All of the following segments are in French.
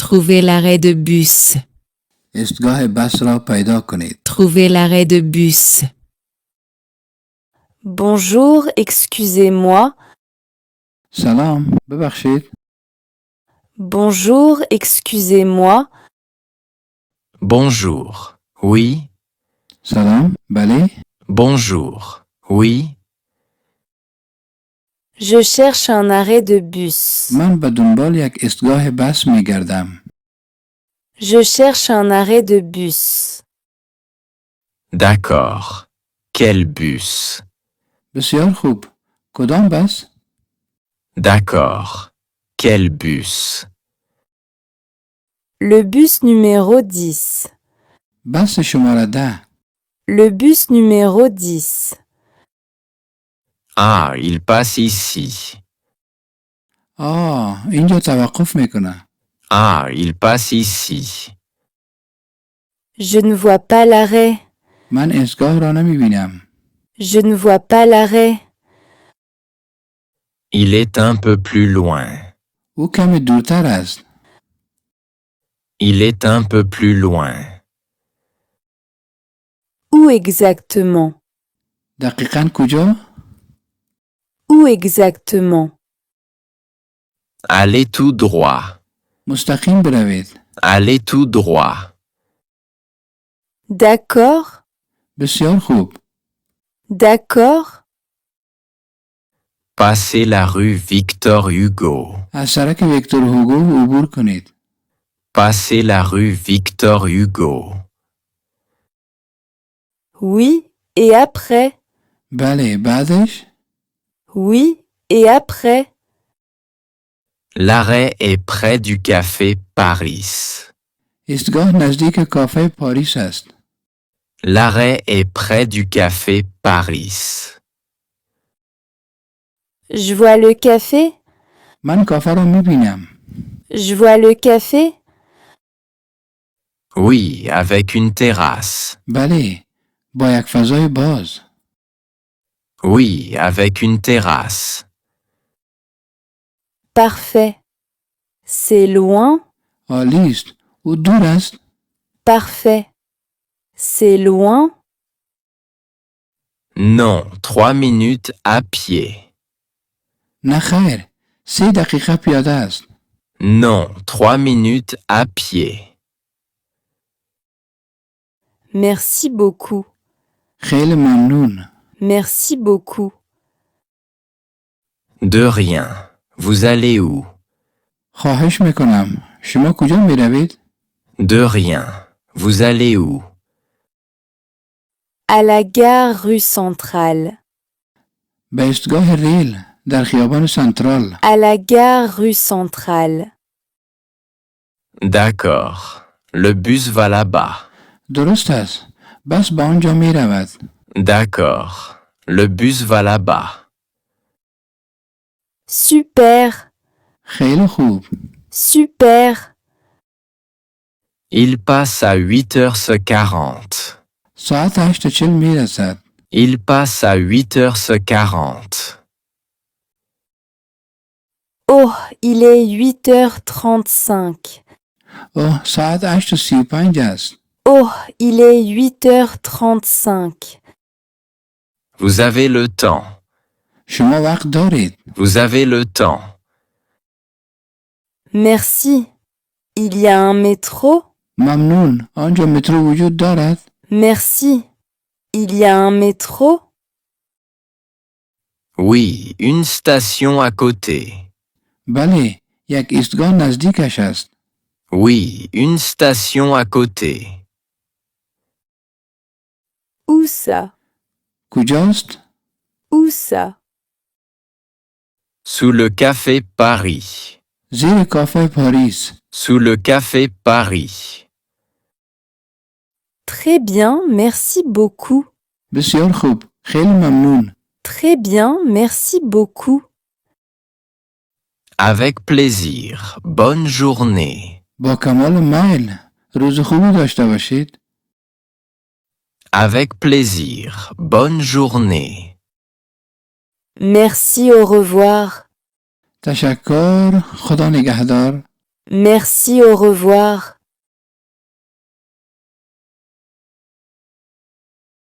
Trouvez l'arrêt de bus. ایستگاه بس را پیدا کنید. Trouvez l'arrêt de bus. Bonjour, excusez-moi. سلام، ببخشید. Bonjour, excusez-moi. Bonjour. Oui. سلام، بله. Bonjour. Oui. Je cherche un arrêt de bus. من به دنبال یک ایستگاه بس می گردم. Je cherche un arrêt de bus. D'accord. Quel bus? بسیار خوب. کدام بس؟ D'accord. Quel bus? Le bus numéro 10. بس شماره 10. Le bus numéro 10. Ah, il passe ici. اینجا توقف میکنه. Ah, il passe ici. Je ne vois pas l'arrêt. من ایستگاه را نمی بینم. Je ne vois pas l'arrêt. Il est un peu plus loin. او کمی دورتر است. Il est un peu plus loin. Où exactement? دقیقاً کجا؟ Où exactement? Allez tout droit. مستقیم بروید. Allez tout droit. D'accord, بسیار خوب. d'accord. Passez la rue Victor Hugo. از سرک ویکتور هوگو عبور کنید. Passez la rue Victor Hugo. Oui, et après? بله، بعدش؟ Oui, et après? L'arrêt est près du café Paris. ایستگاه نزدیک کافه پاریس است. L'arrêt est près du café Paris. Je vois le café? من کافه را می بینم. Je vois le café? Oui, avec une terrasse. بله، با یک فضای باز. Oui, avec une terrasse. Parfait. C'est loin? عالی است. او دور است. Parfait. C'est loin? Non, 3 minutes à pied. نه خیر. 3 دقیقه پیاده است. Non, 3 minutes à pied. Merci beaucoup. خیلی ممنون. Merci beaucoup. De rien. Vous allez où? خواهش میکنم. شما کجا می روید؟ De rien. Vous allez où? À la gare rue centrale. به ایستگاه ریل در خیابان سنترال. À la gare rue centrale. D'accord. Le bus va là-bas. درست است. بس به آنجا می رود. D'accord. Le bus va là-bas. Super, خیلی خوب. super. Il passe à 8h40. ساعت 8:40 می رسد. Il passe à 8h40. Oh, il est 8h35. ساعت 8:35 است. Oh, il est 8h35. Vous avez le temps. شما وقت دارید. Vous avez le temps. Merci. Il y a un métro? ممنون. آنجا مترو وجود دارد؟ Merci. Il y a un métro? Oui, une station à côté. بله. یک ایستگاه نزدیکش است. Oui, une station à côté. Où ça? کجاست؟ Où ça? Sous le café Paris. زیر کافه پاریس. Sous le café Paris. Très bien, merci beaucoup. بسیار خوب. خیلی ممنون. Très bien, merci beaucoup. Avec plaisir. Bonne journée. با کمال میل. روز خوبی داشته باشید. Avec plaisir. Bonne journée. Merci, au revoir. تشکر. خدا نگهدار. Merci, au revoir.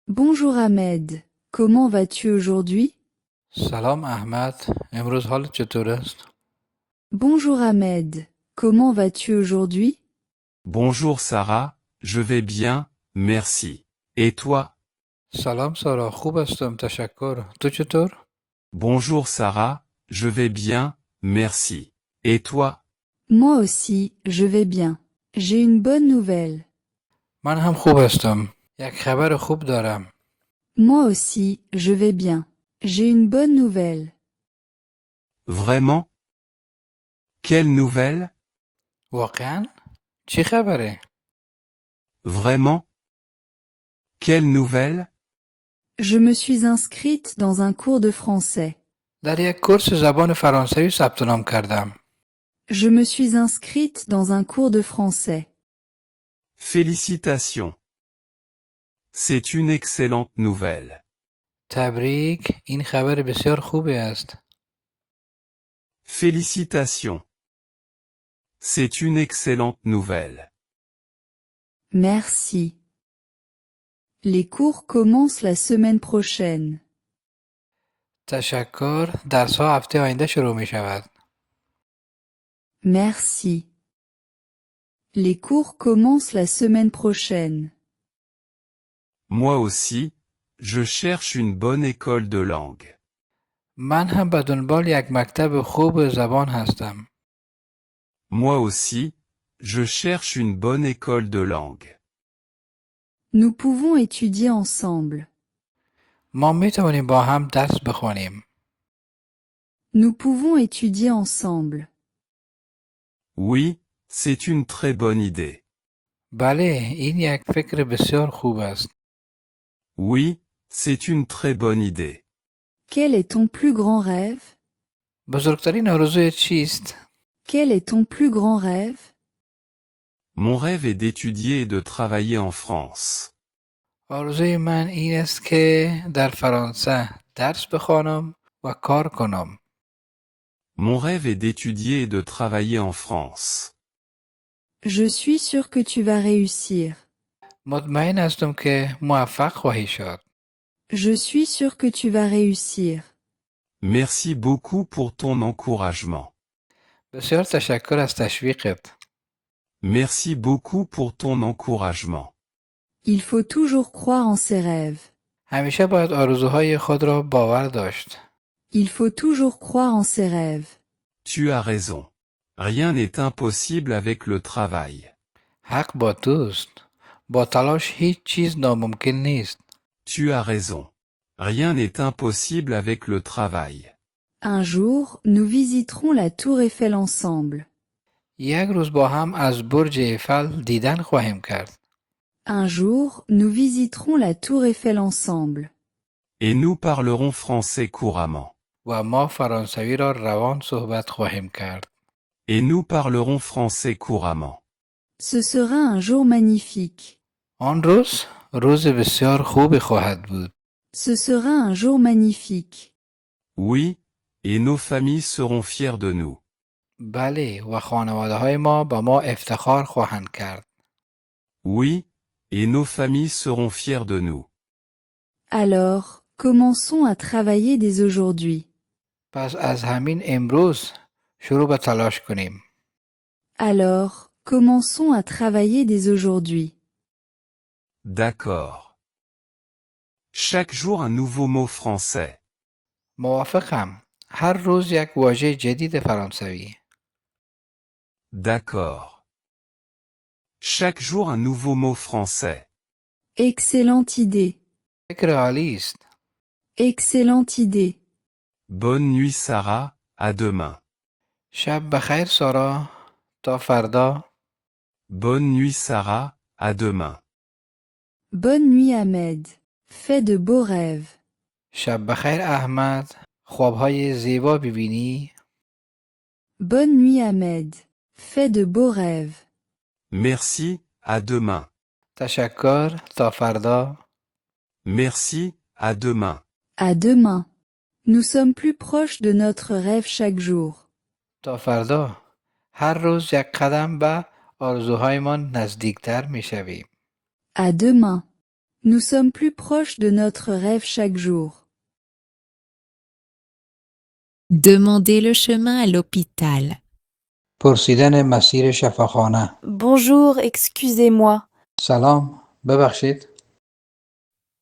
Bonjour Ahmed, comment vas-tu aujourd'hui? سلام احمد. امروز حالت چطور است؟ Bonjour Ahmed, comment vas-tu aujourd'hui? Bonjour Sarah, je vais bien, merci. Et toi? سلام سارا، خوب هستم تشکر. تو چطور؟ Bonjour Sarah, je vais bien, merci. Et toi? Moi aussi, je vais bien. J'ai une bonne nouvelle. من هم خوب هستم. یک خبر خوب دارم. Moi aussi, je vais bien. J'ai une bonne nouvelle. Vraiment? Quelle nouvelle? واقعا؟ چی خبره؟ Vraiment? Quelle nouvelle? Je me suis inscrite dans un cours de français. در یک کورس زبان فرانسوی ثبت نام کردم. Je me suis inscrite dans un cours de français. Félicitations. C'est une excellente nouvelle. تبریک، این خبر بسیار خوبی است. Félicitations. C'est une excellente nouvelle. Merci. Les cours commencent la semaine prochaine. تشکر. درس‌ها هفته آینده شروع می شود. Merci. Les cours commencent la semaine prochaine. Moi aussi, je cherche une bonne école de langue. من هم به دنبال یک مکتب خوب زبان هستم. Moi aussi, je cherche une bonne école de langue. Nous pouvons étudier ensemble. ما می توانیم با هم درس بخوانیم. Nous pouvons étudier ensemble. Oui, c'est une très bonne idée. بله، این یک فکر بسیار خوب است. Oui, c'est une très bonne idée. Quel est ton plus grand rêve? بزرگترین آرزوی چیست؟ Quel est ton plus grand rêve? Mon rêve est d'étudier et de travailler en France. آرزوی من این است که در فرانسه درس بخوانم و کار کنم. Mon rêve est d'étudier et de travailler en France. Je suis sûr que tu vas réussir. مطمئن هستم که موفق خواهی شد. Je suis sûr que tu vas réussir. Merci beaucoup pour ton encouragement. بسیار تشکر از تشویقت. Merci beaucoup pour ton encouragement. Il faut toujours croire en ses rêves. همیشه باید آرزوهای خود را باور داشت. Il faut toujours croire en ses rêves. Tu as raison. Rien n'est impossible avec le travail. حق با توست. با تلاش هیچ چیز ناممکن نیست. Tu as raison. Rien n'est impossible avec le travail. Un jour, nous visiterons la tour Eiffel ensemble. یک روز با هم از برج ایفل دیدن خواهیم کرد. Un jour, nous visiterons la tour Eiffel ensemble. Et nous parlerons français couramment. و ما فرانسوی را روان صحبت خواهیم کرد. Et nous parlerons français couramment. Ce sera un jour magnifique. آن روز روز بسیار خوبی خواهد بود. Ce sera un jour magnifique. Oui, et nos familles seront fiers de nous. بله، و خانواده های ما با ما افتخار خواهند کرد. Oui, et nos familles seront fiers de nous. Alors, commençons à travailler dès aujourd'hui. پس از همین امروز شروع به تلاش کنیم. Alors, commençons à travailler dès aujourd'hui. D'accord. Chaque jour un nouveau mot français. موافقم. هر روز یک واژه جدید فرانسوی. D'accord. Chaque jour un nouveau mot français. Excellente idée. فکر عالی است. Excellente idée. Bonne nuit Sarah, à demain. شب بخیر سارا. تا فردا. Bonne nuit Sarah, à demain. Bonne nuit Ahmed. Fais de beaux rêves. شب بخیر احمد. خوابهای زیبا ببینی. Bonne nuit Ahmed. Fais de beaux rêves. Merci, à demain. تشکر. تا فردا. Merci, à demain. À demain. Nous sommes plus proches de notre rêve chaque jour. تا فردا. هر روز یک قدم به آرزوهایمان نزدیکتر میشویم. À demain. Nous sommes plus proches de notre rêve chaque jour. Demander le chemin à l'hôpital. پرسیدن مسیر شفاخانه. Bonjour, excusez-moi. سلام، ببخشید.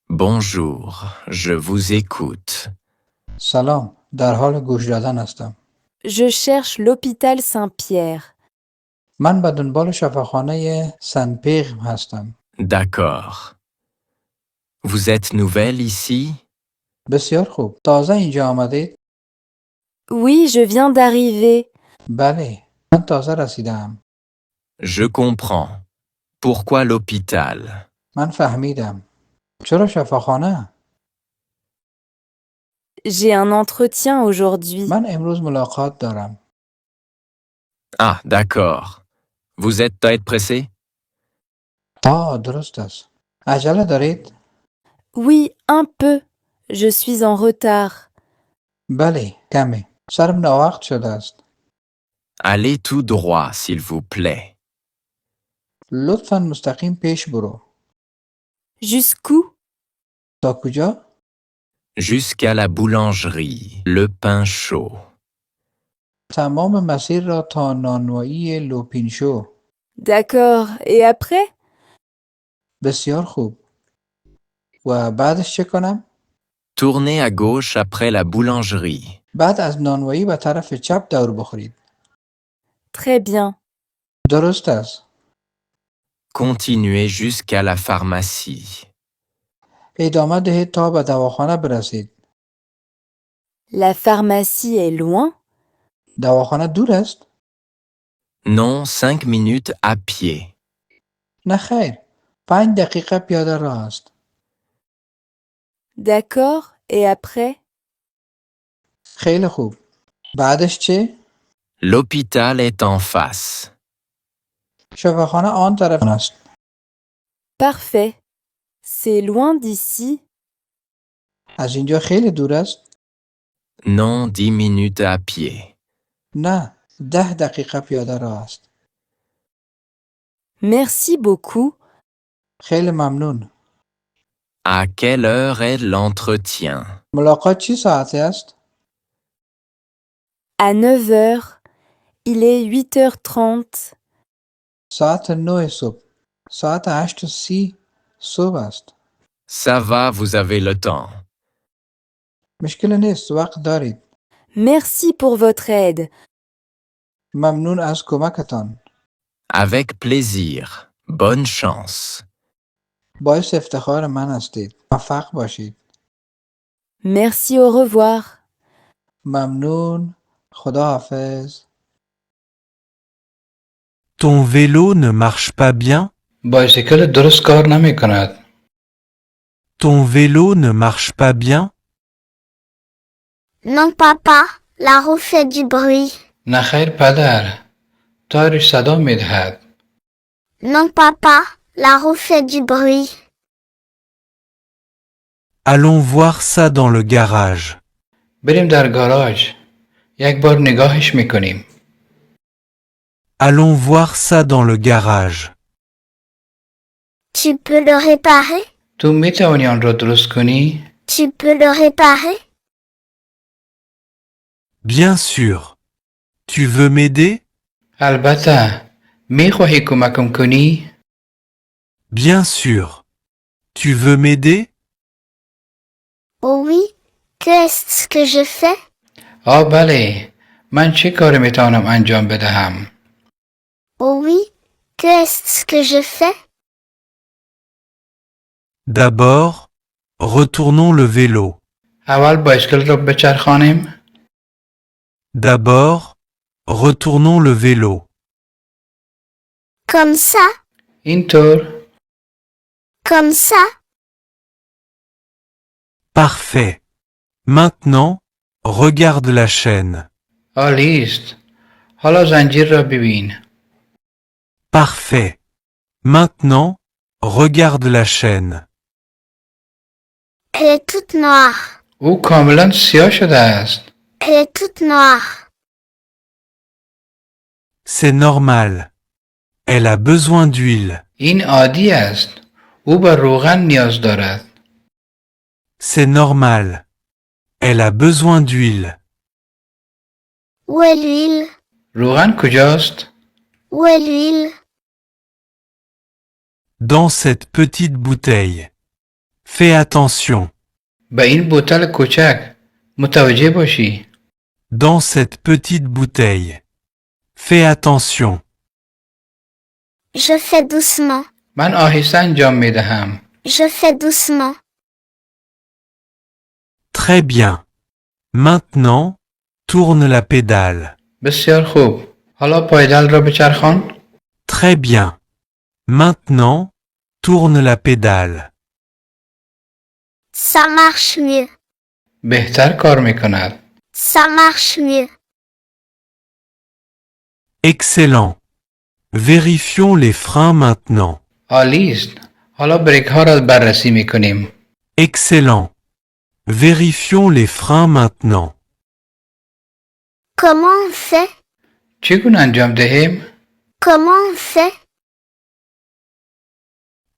Bonjour, je vous écoute. سلام، در حال گوش دادن هستم. Je cherche l'hôpital Saint-Pierre. من به دنبال شفاخانه سن پیغم هستم. D'accord. Vous êtes nouvelle ici? بسیار خوب. تازه اینجا آمدید؟ Oui, je viens d'arriver. بله، من تازه رسیدم. Je comprends. Pourquoi l'hôpital? من فهمیدم. چرا شفاخانه؟ J'ai un entretien aujourd'hui. من امروز ملاقات دارم. Ah, d'accord. Vous êtes pressé? درست است. عجله دارید؟ Oui, un peu. Je suis en retard. بله، کمی. سرم ناوقت شده است. Allez tout droit, s'il vous plaît. لطفاً مستقیم پیش برو. Jusqu'où? تا کجا؟ Jusqu'à la boulangerie, le pain chaud. تمام مسیر را تا نانوایی لوپینشو. D'accord. Et après? بسیار خوب. و بعدش چه کنم؟ Tournez à gauche après la boulangerie. بعد از نانوایی به طرف چپ دور بخورید. Très bien. درست است. Continuez jusqu'à la pharmacie. ادامه دهید تا به دواخانه برسید. La pharmacie est loin? دواخانه دور است؟ Non, 5 minutes à pied. نه خیر. 5 دقیقه پیاده راه است. D'accord. Et après? خیلی خوب. بعدش چه؟ L'hôpital est en face. شفاخانه آن طرف است. Parfait. C'est loin d'ici? از اینجا خیلی دور است؟ Non, 10 minutes à pied. نه. 10 دقیقه پیاده راه است. Merci beaucoup. خیلی ممنون. À quelle heure est l'entretien? ملاقات چی ساعتی است؟ À 9 heures. Il est 8h30. ساعت 9 صبح. ساعت 8:30 صبح است. Ça va, vous avez le temps. مشکل نیست. وقت دارید. Merci pour votre aide. ممنون از کمکتان. Avec plaisir. Bonne chance. باعث افتخار من هستید. موفق باشید. Merci, au revoir. ممنون. خدا حافظ. Ton vélo ne marche pas bien? بایسیکل درست کار نمی کند. Ton vélo ne marche pas bien? Non, papa, la roue fait du bruit. نه خیر پدر. تایرش صدا می دهد. Non, papa, la roue fait du bruit. Allons voir ça dans le garage. بریم در گاراژ. یک بار نگاهش می کنیم. Allons voir ça dans le garage. Tu peux le réparer? تو می توانی آن را درست کنی؟ Tu peux le réparer? Bien sûr. Tu veux m'aider? البته. می خواهی کمکم کنی؟ Bien sûr. Tu veux m'aider? Oh oui. Qu'est-ce que je fais? بله. من چه کاری می توانم انجام بدهم؟ Oh oui. Qu'est-ce que je fais? D'abord, retournons le vélo. اول بایسکل را بچرخانیم. D'abord, retournons le vélo. Comme ça? اینطور. Comme ça? Parfait. Maintenant, regarde la chaîne. عالی است. حالا زنجیر را ببین. Parfait. Maintenant, regarde la chaîne. Elle est toute noire. او کاملا سیاه شده است. Elle est toute noire. C'est normal. Elle a besoin d'huile. این عادی است. او به روغن نیاز دارد. C'est normal. Elle a besoin d'huile. Où est l'huile? روغن کجاست؟ Où est l'huile? Dans cette petite bouteille. Fais attention. به این بوتل کوچک متوجه باشی. Dans cette petite bouteille. Fais attention. Je fais doucement. من آهسته انجام می دهم. Je fais doucement. Très bien. Maintenant, tourne la pédale. بسیار خوب. حالا پایدل را بچرخان. Très bien. Maintenant, tourne la pédale. Ça marche mieux. بهتر کار می کند. Ça marche mieux. Excellent. Vérifions les freins maintenant. عالی است. حالا بریک ها را بررسی می کنیم. Excellent. Vérifions les freins maintenant. Comment on fait? چگونه انجام دهیم؟ Comment on fait?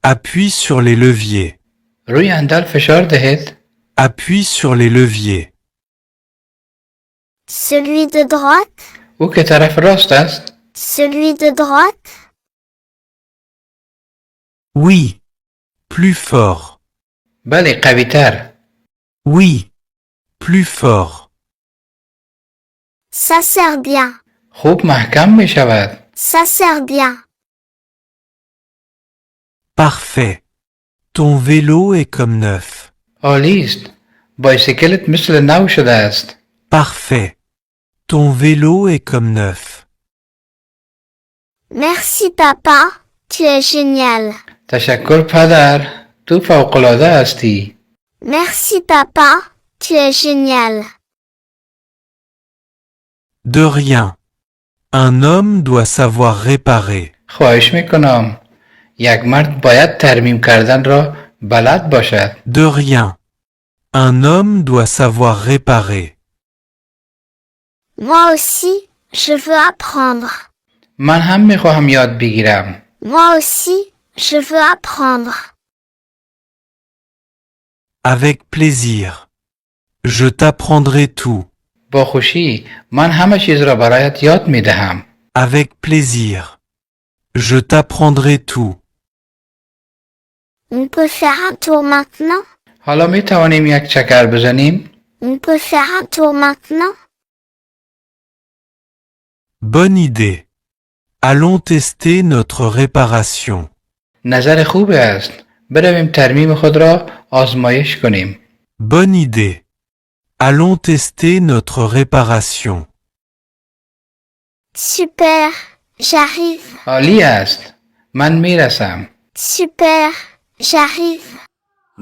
Appuie sur les leviers. روی هندل فشار دهید. Appuie sur les leviers. Celui de droite? او که طرف راست است. Celui de droite? Oui. Plus fort. بله قوی تر. Oui. Plus fort. Ça sert bien. خوب محکم می شود. Ça sert bien. Parfait. Ton vélo est comme neuf. عالی است. بایسیکلت مثل نو شده است. Parfait. Ton vélo est comme neuf. Merci papa. Tu es génial. تشکر پدر. تو فوق‌العاده هستی. Merci papa. Tu es génial. De rien. Un homme doit savoir réparer. خواهش میکنم. یک مرد باید ترمیم کردن را بلد باشد. De rien. Un homme doit savoir réparer. Moi aussi, je veux apprendre. من هم میخواهم یاد بگیرم. Moi aussi, je veux apprendre. Avec plaisir. Je t'apprendrai tout. با خوشی. من همه چیز را برایت یاد میدهم. Avec plaisir. Je t'apprendrai tout. On peut faire un tour maintenant? حالا می توانیم یک چکر بزنیم؟ On peut faire un tour maintenant? Bonne idée. Allons tester notre réparation. نظر خوب است. برویم ترمیم خود را آزمایش کنیم. Bonne idée. Allons tester notre réparation. Super, j'arrive. عالی است. من میرسم. Super, j'arrive.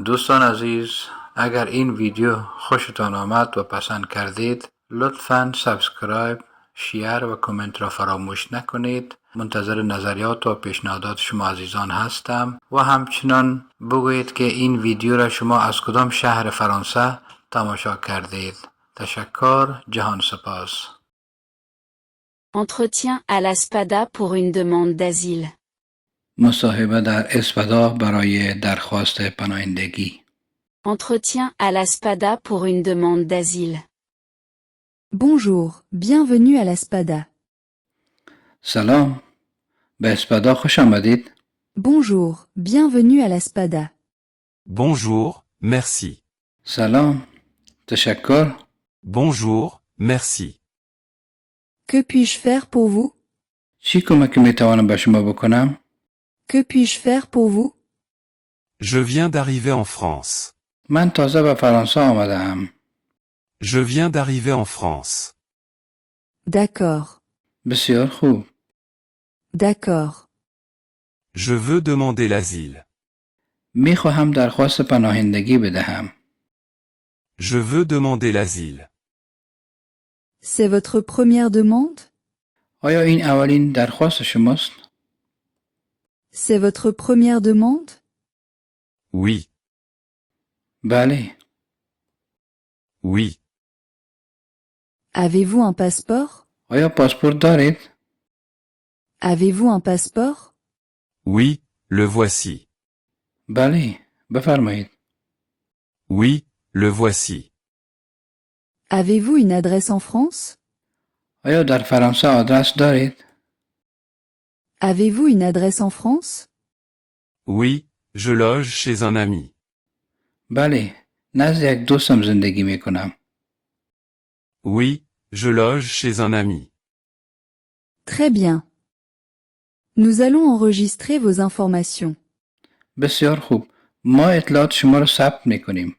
دوستان عزیز، اگر این ویدیو خوشتان آمد و پسند کردید لطفاً سابسکرایب، شیر و کامنت را فراموش نکنید. منتظر نظریات و پیشنهادات شما عزیزان هستم و همچنان بگویید که این ویدیو را شما از کدام شهر فرانسه تماشا کردید. تشکر، جهان سپاس. Entretien à la Spada pour une demande d'asile. مصاحبه در اسپدا برای درخواست پناهندگی. Entretien à la Spada pour une demande d'asile. Bonjour, bienvenue à la Spada. سلام، به اسپدا خوش آمدید. Bonjour, bienvenue à la Spada. Bonjour, merci. سلام، تشکر. Bonjour, merci. Que puis-je faire pour vous? چی کمکی میتوانم به شما بکنم؟ Que puis-je faire pour vous? Je viens d'arriver en France. من تازه به فرانسه آمدم. Je viens d'arriver en France. D'accord, بسیار خوب. d'accord. Je veux demander l'asile. میخواهم درخواست پناهندگی بدهم. Je veux demander l'asile. C'est votre première demande? آیا این اولین درخواست شماست؟ C'est votre première demande? Oui, بله. oui. Avez-vous un passeport? آیا پاسپورت دارید؟ Avez-vous un passeport? Oui, le voici. بله بفرمایید. Oui, le voici. Avez-vous une adresse en France? آیا در فرانسه آدرس دارید؟ Avez-vous une adresse en France? Oui, je loge chez un ami. بله نزد یک دوستم زندگی می کنم. Oui, je loge chez un ami. Très bien. Nous allons enregistrer vos informations. بسیار خوب. ما اطلاعات شما را ثبت می کنیم.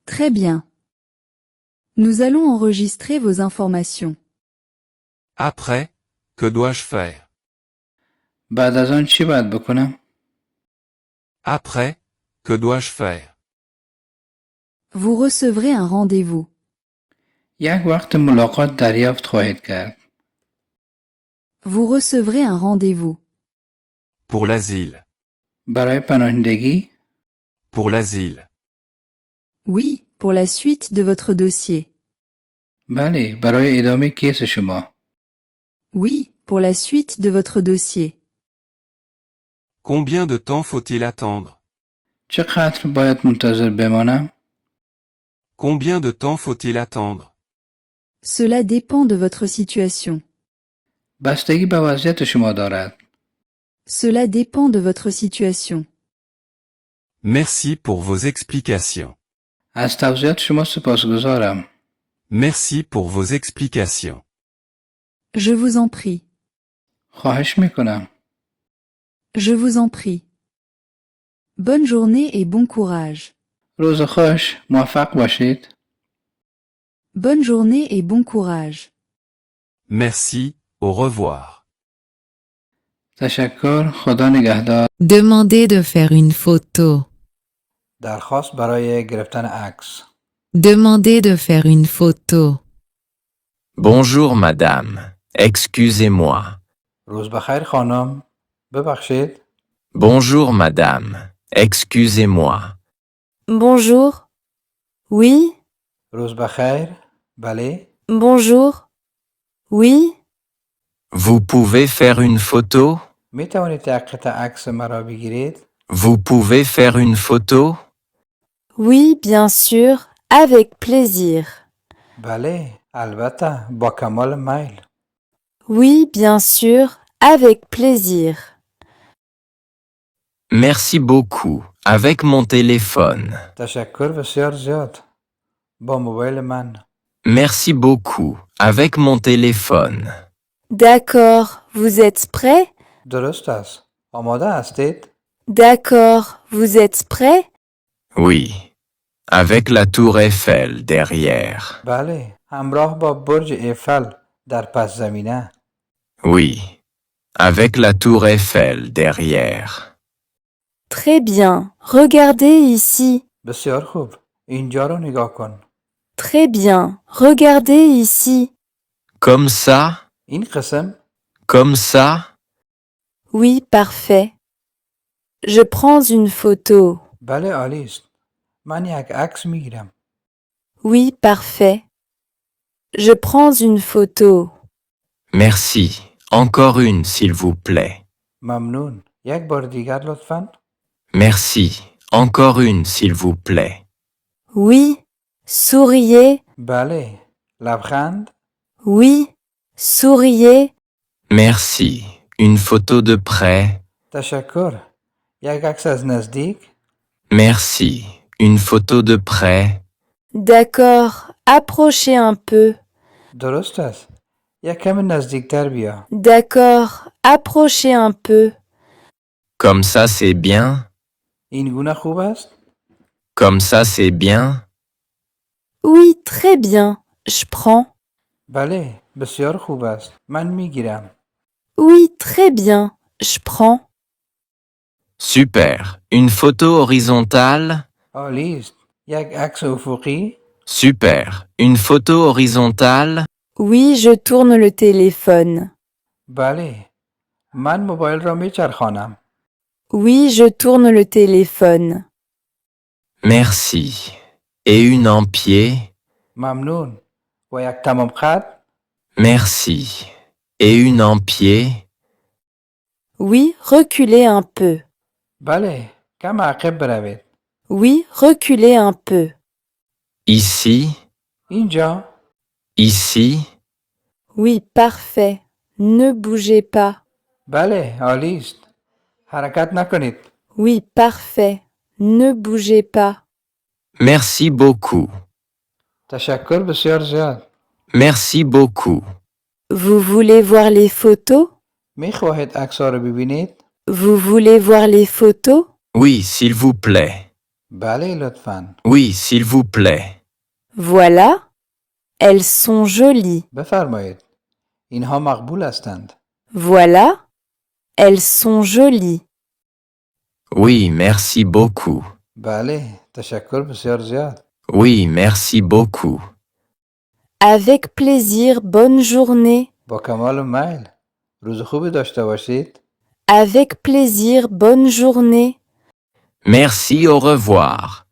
Très bien. Nous allons enregistrer vos informations. Après, que dois-je faire? بعد از آن چی باید بکنم؟ Après, que dois-je faire? Vous recevrez un rendez-vous. یک وقت ملاقات دریافت خواهید کرد. Vous recevrez un rendez-vous. Pour l'asile. برای پناهندگی؟ Pour l'asile. Oui, pour la suite de votre dossier. بله برای ادامه کیس شما. Oui, pour la suite de votre dossier. Combien de temps faut-il attendre? چقدر باید منتظر بمانم؟ Combien de temps faut-il attendre? Cela dépend de votre situation. بستگی به وضعیت شما دارد. Cela dépend de votre situation. Merci pour vos explications. از توضیحات شما سپاسگزارم. Merci pour vos explications. Je vous en prie. خواهش میکنم. Je vous en prie. Bonne journée et bon courage. روز خوش، موفق باشید. Bonne journée et bon courage. Merci, au revoir. تشکر، خدا نگهدار. Demandez de faire une photo. درخواست برای گرفتن عکس. Demandez de faire une photo. Bonjour madame. Excusez-moi. روز بخیر خانم. ببخشید. Bonjour madame. Excusez-moi. Bonjour. Oui, روز بخیر. بله. bonjour. Oui, Vous pouvez faire une photo? می توانید یک قطعه عکس مرا بگیرید؟ Vous pouvez faire une photo? oui, bien sûr, avec plaisir. بله. البته. با کمال میل. Oui, bien sûr, avec plaisir. Merci beaucoup. Avec mon téléphone. تشکر بسیار زیاد. با موبایل من. Merci beaucoup. Avec mon téléphone. D'accord, vous êtes prêt? درست است. آماده هستید؟ D'accord, vous êtes prêt? Oui. Avec la tour Eiffel derrière. بله. همراه با برج ایفل در پس زمینه. Oui. Avec la tour Eiffel derrière. Très bien, regardez ici. بسیار خوب. اینجا رو نگاه کن. Très bien, regardez ici. Comme ça? این قسم؟ Comme ça? Oui, parfait. Je prends une photo. بله عالی است. من یک عکس میگیرم. Oui, parfait. Je prends une photo. Merci. Encore une, s'il vous plaît. ممنون. یک بار دیگر لطفاً. Merci. Encore une, s'il vous plaît. Oui, souriez. بله. لبخند. Oui, souriez. Merci. Une photo de près. تشکر. یک عکس از نزدیک. Merci. Une photo de près. D'accord, approchez un peu. درست است. یک کمی نزدیکتر بیا. D'accord, approchez un peu. Comme ça, c'est bien. این گونه خوب است؟ Comme ça, c'est bien. Oui, très bien. Je prends. بله. بسیار خوب است. من میگیرم. Oui, très bien. Je prends. Super. Une photo horizontale. عالی است. یک عکس افقی. Super. Une photo horizontale. Oui, je tourne le téléphone. بله. من موبایل را میچرخانم. Oui, je tourne le téléphone. Merci. Et une en pied. ممنون. و یک تمام خط. Merci. Et une en pied. Oui, reculez un peu. بله کم عقب بروید. Oui, reculez un peu. Ici, اینجا. ici, Oui, parfait. Ne bougez pas. بله عالی است. حرکت نکنید. Oui, parfait. Ne bougez pas. merci beaucoup, تشکر بسیار زیاد. merci beaucoup. Vous voulez voir les photos? میخواهید عکس‌ها رو ببینید؟ Vous voulez voir les photos? Oui, s'il vous plaît. بله لطفاً. Oui, s'il vous plaît. Voilà. Elles sont jolies. بفرمایید. اینها مقبول هستند. Voilà. Elles sont jolies. Oui, merci beaucoup. بله تشکر بسیار زیاد. Oui, merci beaucoup. Avec plaisir, bonne journée. با کمال میل. روز خوبی داشته باشید. Avec plaisir, bonne journée. Merci, au revoir.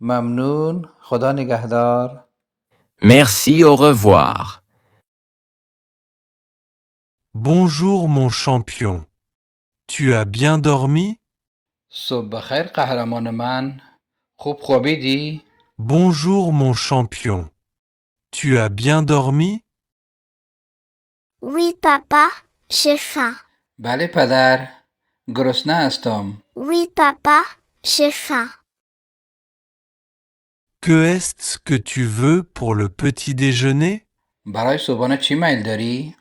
ممنون. خدا نگهدار. Merci, au revoir. Bonjour mon champion. Tu as bien dormi? صبح بخیر قهرمان من. خوب خوابیدی؟ Bonjour mon champion. Tu as bien dormi? Oui, papa, j'ai faim. بله پدر. گرسنه هستم. Oui, papa, j'ai faim. Que est-ce que tu veux pour le petit déjeuner? برای صبحانه چی میل داری؟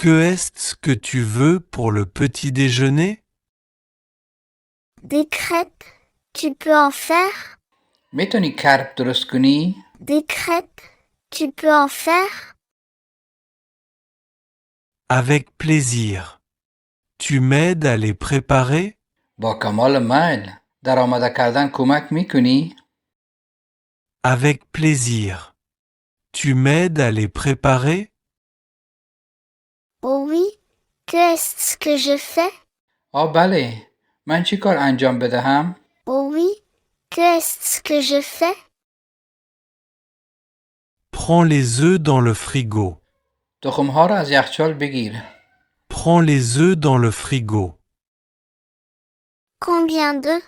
Que est-ce que tu veux pour le petit déjeuner? Des crêpes, tu peux en faire? میتونی کرپ درست کنی؟ Des crêpes, tu peux en faire? Avec plaisir. Tu m'aides à les préparer? با کمال میل. در آماده کردن کمک میکنی؟ Avec plaisir. Tu m'aides à les préparer? Oh oui, qu'est-ce que je fais? بله. من چی کار انجام بدهم؟ Oh oui, qu'est-ce que je fais? Prends les œufs dans le frigo. تخمها را از یخچال بگیر. Prends les œufs dans le frigo. Combien d'œufs?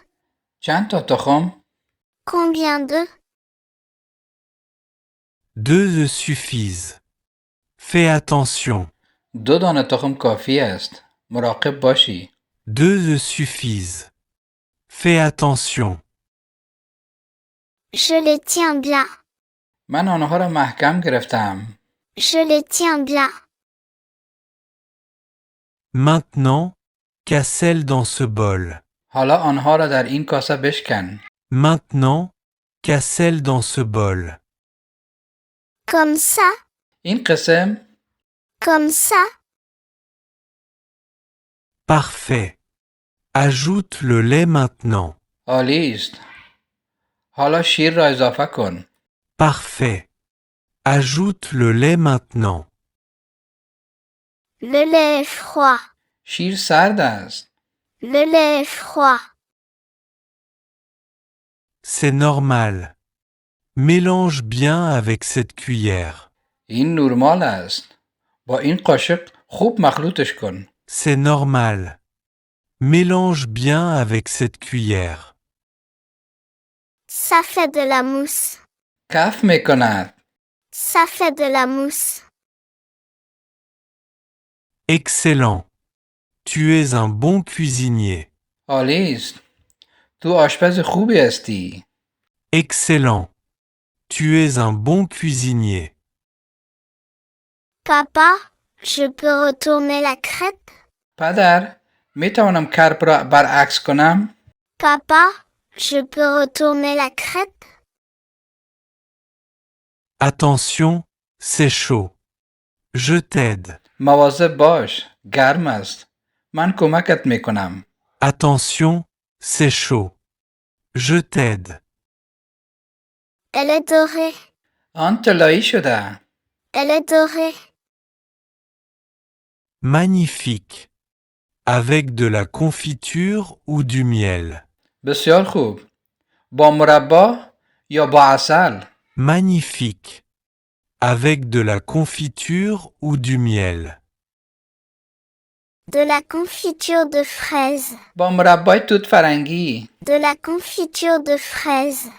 چند تا تخم؟ Combien d'œufs? 2 œufs suffisent. Fais attention. 2 دانه تخم کافی است. مراقب باشی. 2 œufs suffisent. Fais attention. Je les tiens bien. من آنها را محکم گرفتم. Je les tiens bien. Maintenant, casse-elle dans ce bol. حالا آنها را در این کاسه بشکن. Maintenant, casse-elle dans ce bol. Comme ça, این قسم. comme ça. Parfait. Ajoute le lait maintenant. عالی است. حالا شیر را اضافه کن. Parfait. Ajoute le lait maintenant. Le lait est froid. شیر سرد است. Le lait est froid. C'est normal. Mélange bien avec cette cuillère. این نورمال است. با این قاشق خوب مخلوطش کن. C'est normal. Mélange bien avec cette cuillère. Ça fait de la mousse. کف میکند. Ça fait de la mousse. Excellent. Tu es un bon cuisinier. عالی است. تو آشپز خوبی هستی. Excellent. Tu es un bon cuisinier. Papa, je peux retourner la crêpe? پدر، می توانم کرپ را برعکس کنم؟ Papa, je peux retourner la crêpe? Attention, c'est chaud. Je t'aide. مواظب باش. گرم است. من کمکت می کنم. Attention, c'est chaud. Je t'aide. Elle est dorée. آن طلایی شده. Elle est dorée. Magnifique. Avec de la confiture ou du miel. بسیار خوب. با مربا یا با عسل؟ Magnifique. Avec de la confiture ou du miel. De la confiture de fraises. با مربای توت فرنگی. De la confiture de fraises.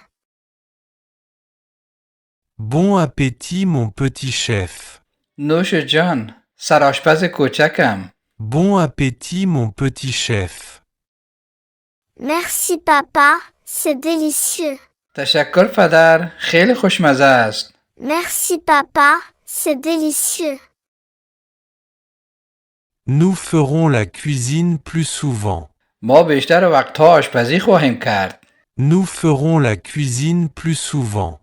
Bon appétit mon petit chef. نوش جان. سرآشپز کوچکم. Bon appétit mon petit chef. Merci papa, c'est délicieux. تشکر پدر. خیلی خوشمزه است. Merci papa, c'est délicieux. Nous ferons la cuisine plus souvent. ما بیشتر وقتها آشپزی خواهیم کرد. Nous ferons la cuisine plus souvent.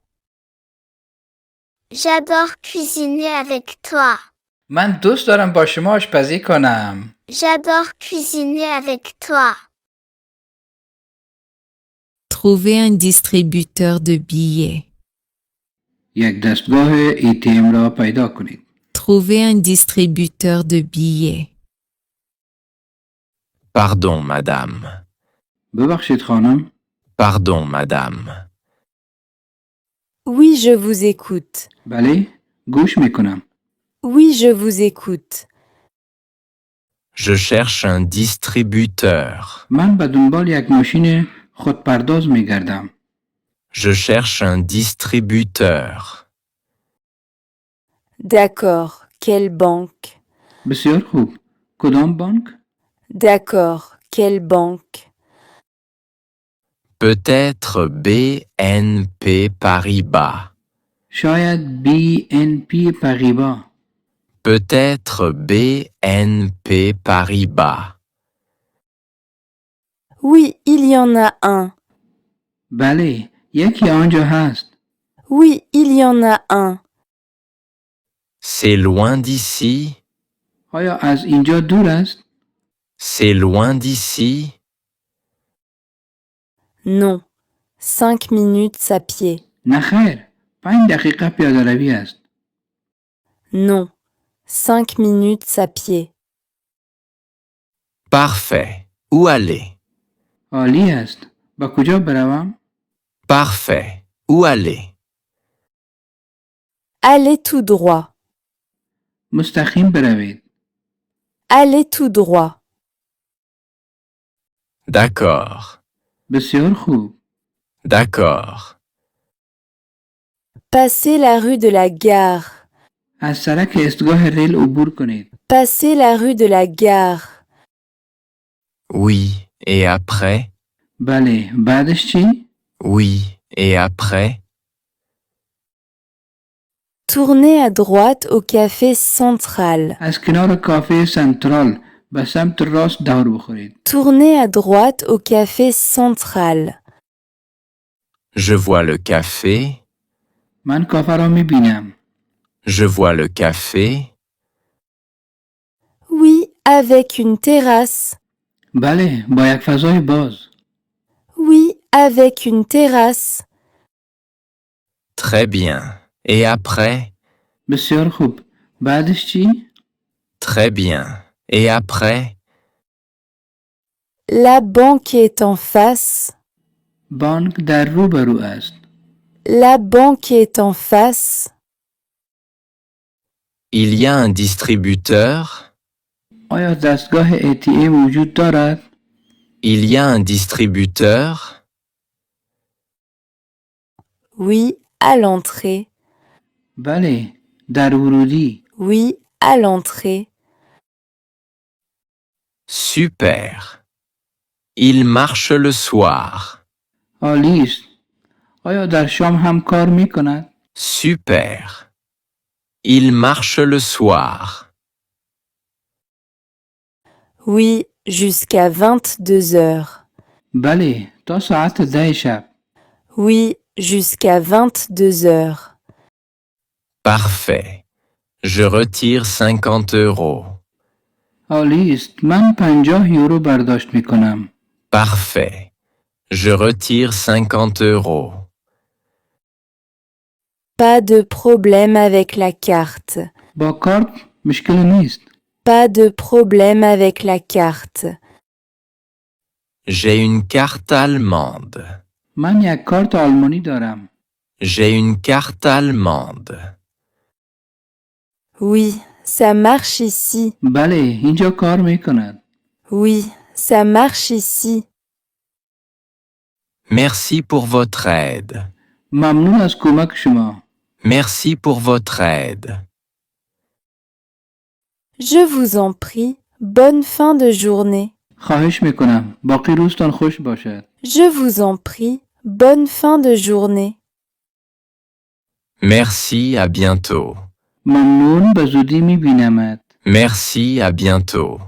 J'adore cuisiner avec toi. من دوست دارم با شما آشپزی کنم. J'adore cuisiner avec toi. Trouver un distributeur de billets. یک دستگاه ATM را پیدا کنید. Trouver un distributeur de billets. Pardon, madame. ببخشید خانم. Pardon, madame. Oui, je vous écoute. بله، گوش میکنم. Oui, je vous écoute. Je cherche un distributeur. من به دنبال یک ماشین خودپرداز میگردم. Je cherche un distributeur. D'accord, quelle banque? بسیار خوب. کدام بانک؟ D'accord, quelle banque? Peut-être BNP Paribas. شاید BNP پاریبا. Peut-être BNP Paribas. Oui, il y en a un. بله، یکی آنجا هست. Oui, il y en a un. C'est loin d'ici. آیا از اینجا دور است؟ C'est loin d'ici. Non. 5 minutes à pied. نه خیر. 5 دقیقه پیاده روی است. Non. 5 minutes à pied. Parfait. Où aller? عالی است. با کجا بروم؟ Parfait. Où aller? Allez tout droit. مستقیم بروید. Allez tout droit. D'accord. بسیار خوب. D'accord. Passez la rue de la gare. از سرک ایستگاه ریل عبور کنید. Passez la rue de la gare. Oui. Et après? بله، بعدش چی؟ Oui. Et après? Tournez à droite au café central. از کنار کافه سنترال به سمت راست دور بخورید. Tournez à droite au café central. Je vois le café. من کافه را میبینم. Je vois le café. Oui, avec une terrasse. بله، با یک فضای باز. Oui, avec une terrasse. Très bien. Et après? بسیار خوب. بعدش چی؟ Très bien. Et après? La banque est en face. بانک در روبرو است. La banque est en face. Il y a un distributeur. آیا دستگاه ATM وجود دارد؟ Il y a un distributeur. Oui, à l'entrée. بله، در ورودی. Oui, à l'entrée. Super. Il marche le soir. عالی است. آیا در شام هم کار میکند؟ Super. Il marche le soir. Oui, jusqu'à 22 heures. بله، تا ساعت 10 شب. Oui, jusqu'à 22 heures. Parfait. Je retire 50 euros. عالی است. من 50 یورو برداشت میکنم. Parfait. Je retire 50 euros. Pas de problème avec la carte. با کارت مشکل نیست. Pas de problème avec la carte. J'ai une carte allemande. من یک کارت آلمانی دارم. J'ai une carte allemande. Oui, ça marche ici. بله اینجا کار میکند. Oui, ça marche ici. Merci pour votre aide. ممنون از کمک شما. Merci pour votre aide. Je vous en prie, bonne fin de journée. خواهش میکنم. باقی روزتان خوش باشد. Je vous en prie, bonne fin de journée. Merci, à bientôt. ممنون به زودی میبینمت. Merci, à bientôt.